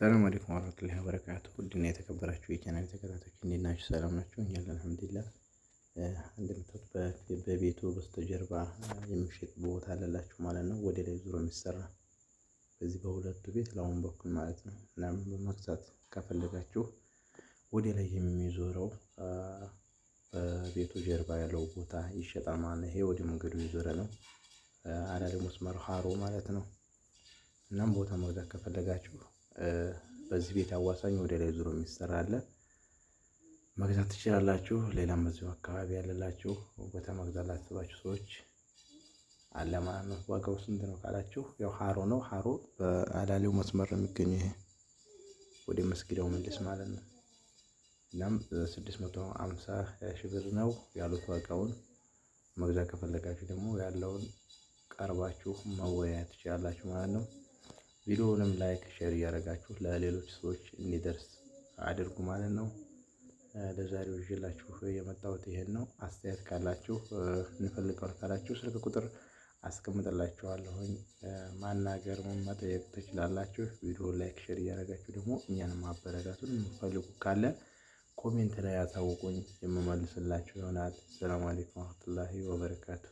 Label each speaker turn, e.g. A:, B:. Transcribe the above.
A: ሰላም አለይኩም ወራህመቱላሂ ወበረካቱሁ። ውድና የተከበራችሁ የቻናል ተከታታዮች እንዴት ናችሁ? ሰላም ናችሁ? እኛ አለን አልሐምዱሊላህ። እንደምታዩት በቤቱ በስተጀርባ የሚሸጥ ቦታ አለላችሁ ማለት ነው። ወደ ላይ ዙሮ የሚሰራ በዚህ በሁለቱ ቤት ለአሁን በኩል ማለት ነው። እናም በመግዛት ከፈለጋችሁ ወደ ላይ የሚዞረው በቤቱ ጀርባ ያለው ቦታ ይሸጣል ማለት ነው። ይሄ ወደ መንገዱ የዞረ ነው። አዳሪ መስመር ሃሮ ማለት ነው። እናም ቦታ መግዛት ከፈለጋችሁ በዚህ ቤት አዋሳኝ ወደ ላይ ዙሮ የሚሰራ አለ፣ መግዛት ትችላላችሁ። ሌላም በዚሁ አካባቢ ያለላችሁ ቦታ መግዛት ላሰባችሁ ሰዎች አለ ማለት ነው። ዋጋው ስንት ነው ካላችሁ ያው ሃሮ ነው። ሃሮ በአዳሌው መስመር ነው የሚገኘው። ይሄ ወደ መስጊዳው መልስ ማለት ነው። እናም 650 ሺህ ብር ነው ያሉት ዋጋውን። መግዛት ከፈለጋችሁ ደግሞ ያለውን ቀርባችሁ መወያየት ትችላላችሁ ማለት ነው። ቪዲዮውንም ላይክ ሼር እያደረጋችሁ ለሌሎች ሰዎች እንዲደርስ አድርጉ ማለት ነው። ለዛሬው ይዤላችሁ የመጣሁት ይሄን ነው። አስተያየት ካላችሁ እንፈልገዋል ካላችሁ ስልክ ቁጥር አስቀምጥላችኋለሁኝ፣ ማናገር መጠየቅ ትችላላችሁ። ቪዲዮ ላይክ ሼር እያደረጋችሁ ደግሞ እኛንም ማበረታቱን የምትፈልጉ ካለ ኮሜንት ላይ አሳውቁኝ፣ የምመልስላችሁ ይሆናል። ሰላም አለይኩም ወራህመቱላሂ ወበረካቱ።